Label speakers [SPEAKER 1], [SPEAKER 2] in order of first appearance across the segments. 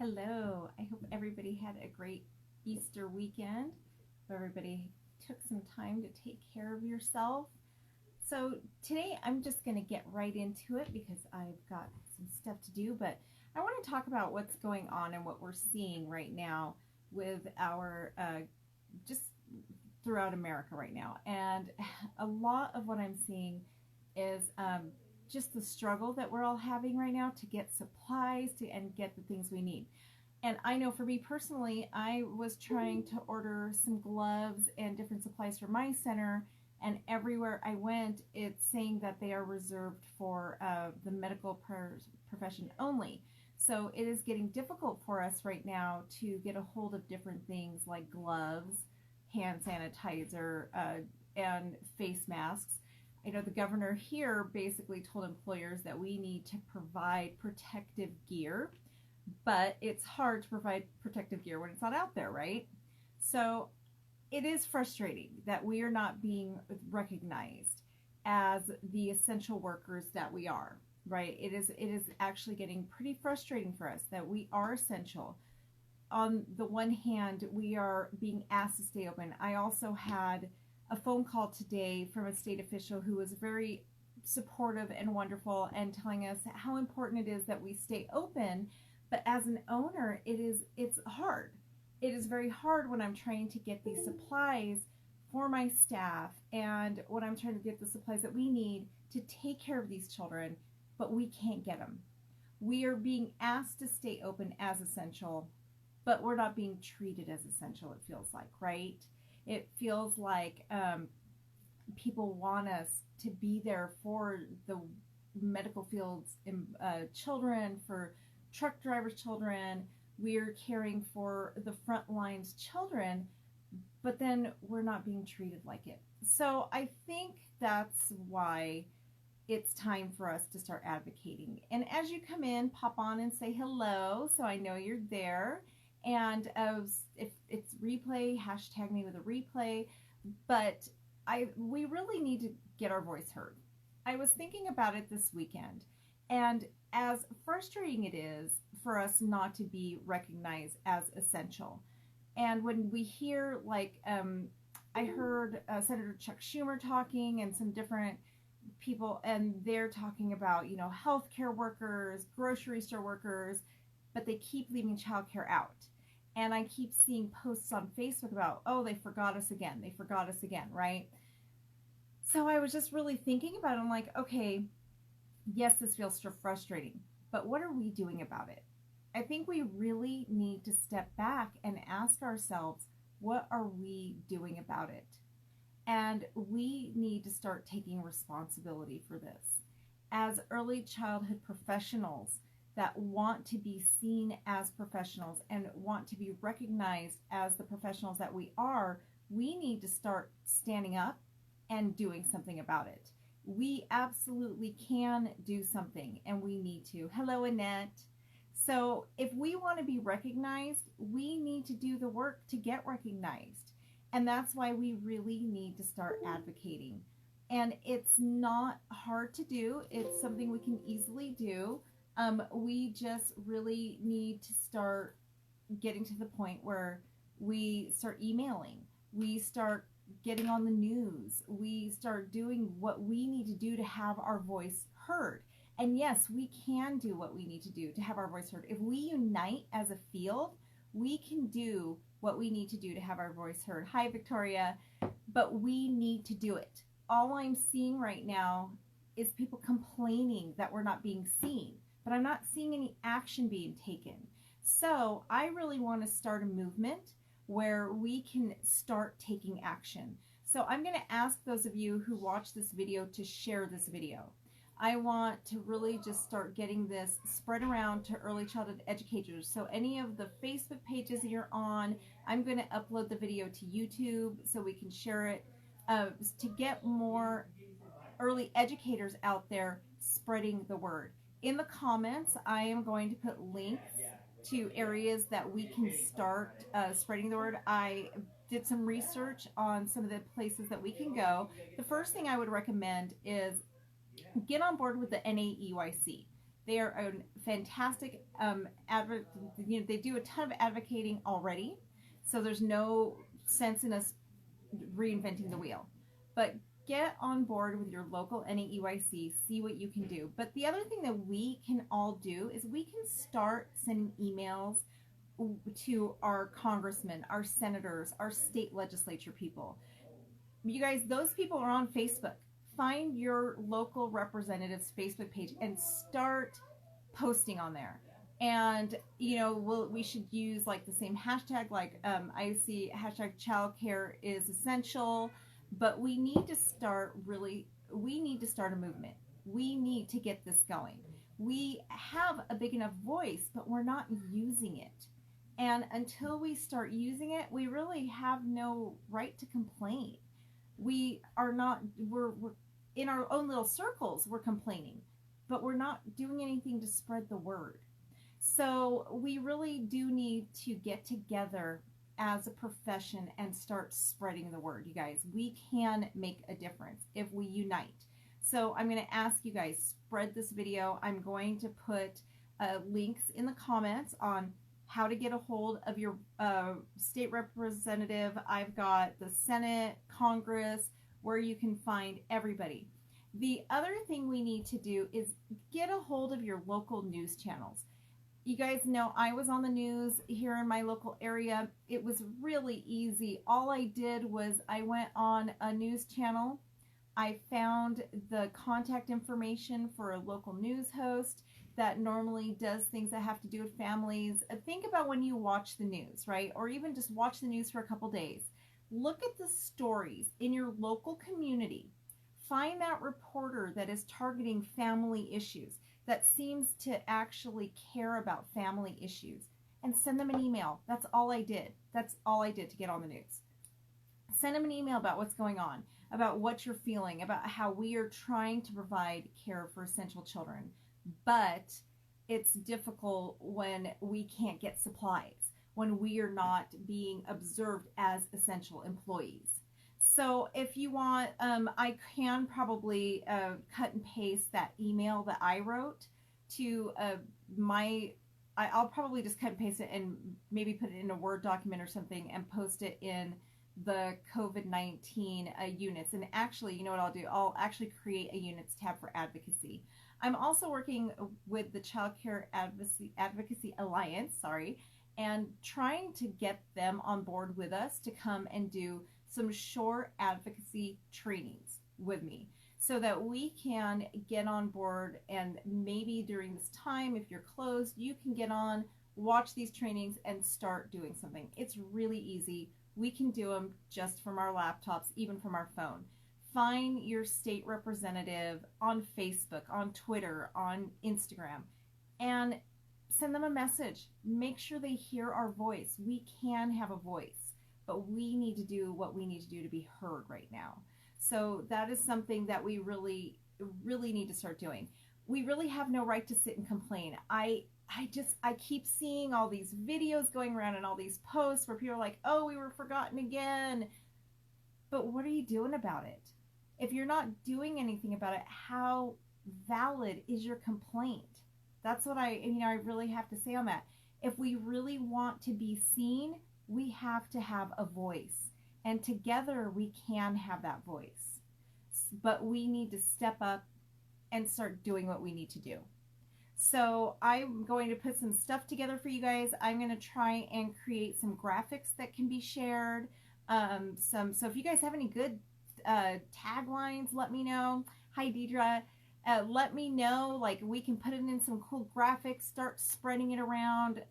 [SPEAKER 1] Hello. I hope everybody had a great Easter weekend. Everybody took some time to take care of yourself. So today I'm just going to get right into it because I've got some stuff to do, but I want to talk about what's going on and what we're seeing right now with our just throughout America right now. And a lot of what I'm seeing is just the struggle that we're all having right now to get supplies and get the things we need. And I know for me personally, I was trying to order some gloves and different supplies for my center, and everywhere I went, it's saying that they are reserved for the medical profession only. So it is getting difficult for us right now to get a hold of different things like gloves, hand sanitizer, and face masks. I know the governor here basically told employers that we need to provide protective gear, but it's hard to provide protective gear when it's not out there, right? So it is frustrating that we are not being recognized as the essential workers that we are, right? It is actually getting pretty frustrating for us that we are essential. On the one hand, we are being asked to stay open. I also had a phone call today from a state official who was very supportive and wonderful and telling us how important it is that we stay open. But as an owner, it's hard. It is very hard when I'm trying to get these supplies for my staff and when I'm trying to get the supplies that we need to take care of these children, but we can't get them. We are being asked to stay open as essential, but we're not being treated as essential, it feels like, right? It feels like people want us to be there for the medical field's children, for truck drivers' children. We're caring for the front lines children, but then we're not being treated like it. So I think that's why it's time for us to start advocating. And as you come in, pop on and say hello so I know you're there. And if it's replay, hashtag me with a replay. But we really need to get our voice heard. I was thinking about it this weekend, and as frustrating it is for us not to be recognized as essential. And when we hear, like, I heard Senator Chuck Schumer talking and some different people, and they're talking about, healthcare workers, grocery store workers, but they keep leaving childcare out. And I keep seeing posts on Facebook about, oh, they forgot us again. They forgot us again, right? So I was just really thinking about it. I'm like, okay, yes, this feels frustrating, but what are we doing about it? I think we really need to step back and ask ourselves, what are we doing about it? And we need to start taking responsibility for this. As early childhood professionals that want to be seen as professionals and want to be recognized as the professionals that we are, we need to start standing up and doing something about it. We absolutely can do something, and we need to. Hello, Annette. So if we want to be recognized, we need to do the work to get recognized. And that's why we really need to start advocating. And it's not hard to do. It's something we can easily do. We just really need to start getting to the point where we start emailing, we start getting on the news, we start doing what we need to do to have our voice heard. And yes, we can do what we need to do to have our voice heard. If we unite as a field, we can do what we need to do to have our voice heard. Hi, Victoria. But we need to do it. All I'm seeing right now is people complaining that we're not being seen, but I'm not seeing any action being taken. So I really want to start a movement where we can start taking action. So I'm going to ask those of you who watch this video to share this video. I want to really just start getting this spread around to early childhood educators. So any of the Facebook pages that you're on, I'm going to upload the video to YouTube so we can share it to get more early educators out there spreading the word. In the comments, I am going to put links to areas that we can start spreading the word. I did some research on some of the places that we can go. The first thing I would recommend is get on board with the NAEYC. They are a fantastic they do a ton of advocating already, so there's no sense in us reinventing the wheel. But get on board with your local NAEYC, see what you can do. But the other thing that we can all do is we can start sending emails to our congressmen, our senators, our state legislature people. You guys, those people are on Facebook. Find your local representative's Facebook page and start posting on there. And we should use like the same hashtag, like I see hashtag childcare is essential. But we need to start a movement. We need to get this going. We have a big enough voice, but we're not using it. And until we start using it, we really have no right to complain. We're in our own little circles, we're complaining, but we're not doing anything to spread the word. So we really do need to get together as a profession and start spreading the word. You guys, we can make a difference if we unite. So I'm going to ask you guys, spread this video. I'm going to put links in the comments on how to get a hold of your state representative. I've got the Senate, Congress, where you can find everybody. The other thing we need to do is get a hold of your local news channels. You guys know I was on the news here in my local area. It was really easy. All I did was I went on a news channel. I found the contact information for a local news host that normally does things that have to do with families. Think about when you watch the news, right? Or even just watch the news for a couple days. Look at the stories in your local community. Find that reporter that is targeting family issues, that seems to actually care about family issues, and send them an email. That's all I did. That's all I did to get on the news. Send them an email about what's going on, about what you're feeling, about how we are trying to provide care for essential children. But it's difficult when we can't get supplies, when we are not being observed as essential employees. So if you want, I can probably cut and paste that email that I wrote to I'll probably just cut and paste it and maybe put it in a Word document or something and post it in the COVID-19 units. And actually, you know what I'll do? I'll actually create a units tab for advocacy. I'm also working with the Childcare Advocacy Alliance, and trying to get them on board with us to come and do some short advocacy trainings with me so that we can get on board, and maybe during this time, if you're closed, you can get on, watch these trainings, and start doing something. It's really easy. We can do them just from our laptops, even from our phone. Find your state representative on Facebook, on Twitter, on Instagram, and send them a message. Make sure they hear our voice. We can have a voice, but we need to do what we need to do to be heard right now. So that is something that we really, really need to start doing. We really have no right to sit and complain. I keep seeing all these videos going around and all these posts where people are like, oh, we were forgotten again. But what are you doing about it? If you're not doing anything about it, how valid is your complaint? That's what I really have to say on that. If we really want to be seen, we have to have a voice. And together we can have that voice. But we need to step up and start doing what we need to do. So I'm going to put some stuff together for you guys. I'm going to try and create some graphics that can be shared. So if you guys have any good taglines, let me know. Hi, Deidre. Let me know, like, we can put it in some cool graphics, start spreading it around,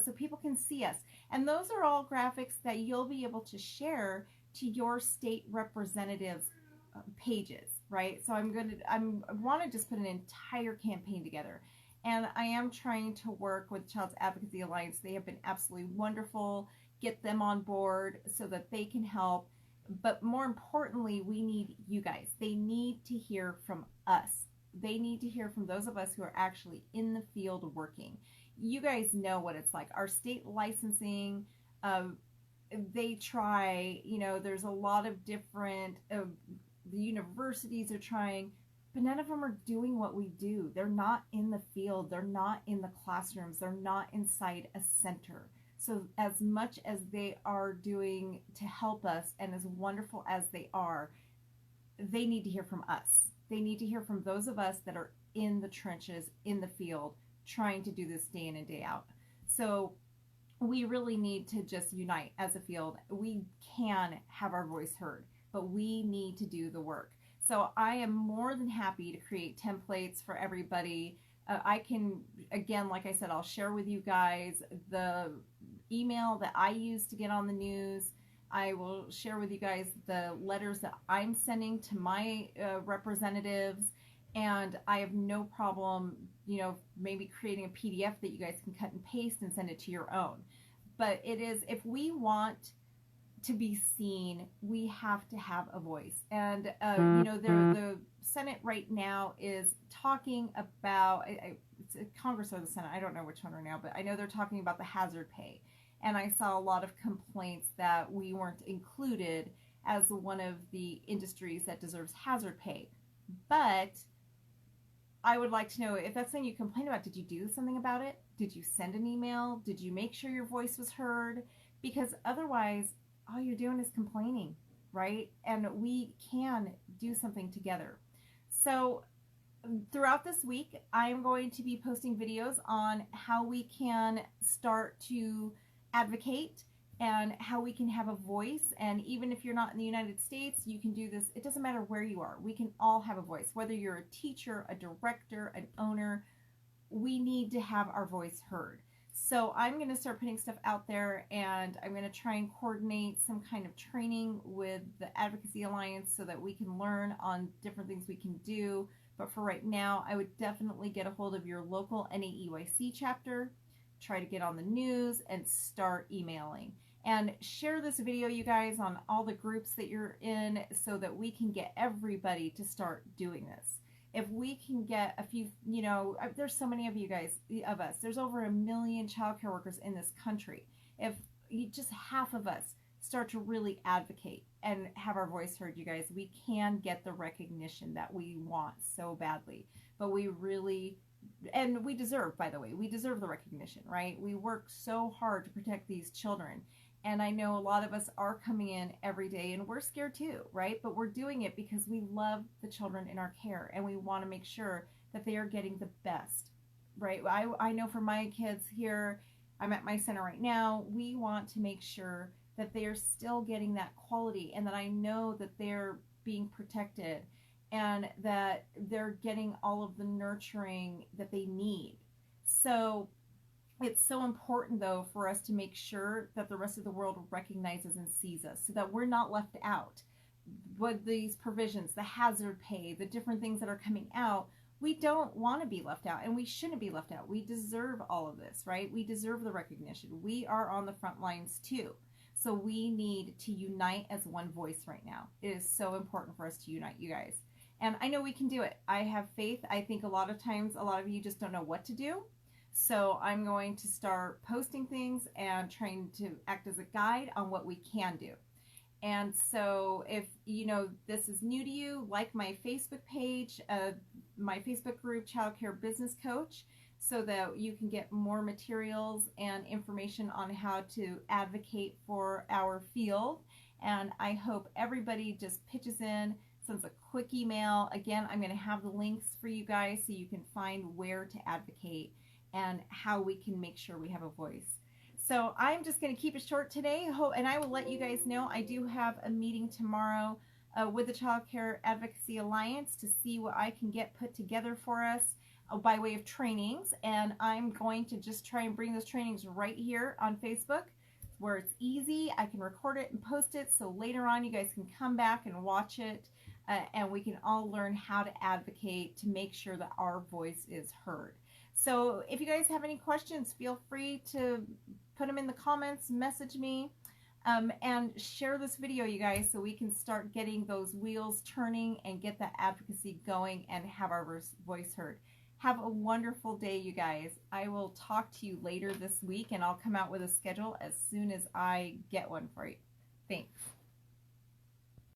[SPEAKER 1] so people can see us. And those are all graphics that you'll be able to share to your state representatives' pages, right? So I want to just put an entire campaign together. And I am trying to work with Child's Advocacy Alliance. They have been absolutely wonderful. Get them on board so that they can help. But more importantly, we need you guys. They need to hear from us. They need to hear from those of us who are actually in the field working. You guys know what it's like. Our state licensing, they try, there's a lot of different, the universities are trying. but none of them are doing what we do. They're not in the field. They're not in the classrooms. They're not inside a center. So as much as they are doing to help us, and as wonderful as they are, they need to hear from us. They need to hear from those of us that are in the trenches, in the field, trying to do this day in and day out. So we really need to just unite as a field. We can have our voice heard, but we need to do the work. So I am more than happy to create templates for everybody. I can, again, like I said, I'll share with you guys the email that I use to get on the news. I will share with you guys the letters that I'm sending to my representatives, and I have no problem, maybe creating a PDF that you guys can cut and paste and send it to your own. But it is, if we want to be seen, we have to have a voice. And, the Senate right now is talking about, it's Congress or the Senate, I don't know which one right now, but I know they're talking about the hazard pay. And I saw a lot of complaints that we weren't included as one of the industries that deserves hazard pay. But I would like to know, if that's something you complain about, did you do something about it? Did you send an email? Did you make sure your voice was heard? Because otherwise, all you're doing is complaining, right? And we can do something together. So throughout this week, I'm going to be posting videos on how we can start to advocate and how we can have a voice. And even if you're not in the United States, you can do this. It doesn't matter where you are. We can all have a voice. Whether you're a teacher, a director, an owner, we need to have our voice heard. So I'm going to start putting stuff out there, and I'm going to try and coordinate some kind of training with the Advocacy Alliance so that we can learn on different things we can do. But for right now, I would definitely get a hold of your local NAEYC chapter, try to get on the news, and start emailing. And share this video, you guys, on all the groups that you're in so that we can get everybody to start doing this. If we can get a few, there's so many of you guys, of us, there's over 1 million childcare workers in this country. If just half of us start to really advocate and have our voice heard, you guys, we can get the recognition that we want so badly. But we really, and we deserve, by the way, we deserve the recognition, right? We work so hard to protect these children. And I know a lot of us are coming in every day, and we're scared too, right? But we're doing it because we love the children in our care, and we want to make sure that they are getting the best, right? I know for my kids here, I'm at my center right now, we want to make sure that they are still getting that quality, and that I know that they're being protected, and that they're getting all of the nurturing that they need. So it's so important, though, for us to make sure that the rest of the world recognizes and sees us so that we're not left out. With these provisions, the hazard pay, the different things that are coming out, we don't want to be left out, and we shouldn't be left out. We deserve all of this, right? We deserve the recognition. We are on the front lines too. So we need to unite as one voice right now. It is so important for us to unite, you guys. And I know we can do it. I have faith. I think a lot of times, a lot of you just don't know what to do. So I'm going to start posting things and trying to act as a guide on what we can do. And so if, this is new to you, like my Facebook page, my Facebook group, Childcare Business Coach, so that you can get more materials and information on how to advocate for our field. And I hope everybody just pitches in, sends a quick email. Again, I'm going to have the links for you guys so you can find where to advocate and how we can make sure we have a voice. So I'm just going to keep it short today, and I will let you guys know I do have a meeting tomorrow with the Childcare Advocacy Alliance to see what I can get put together for us by way of trainings, and I'm going to just try and bring those trainings right here on Facebook where it's easy. I can record it and post it, so later on you guys can come back and watch it, and we can all learn how to advocate to make sure that our voice is heard. So if you guys have any questions, feel free to put them in the comments, message me, and share this video, you guys, so we can start getting those wheels turning and get that advocacy going and have our voice heard. Have a wonderful day, you guys. I will talk to you later this week, and I'll come out with a schedule as soon as I get one for you. Thanks.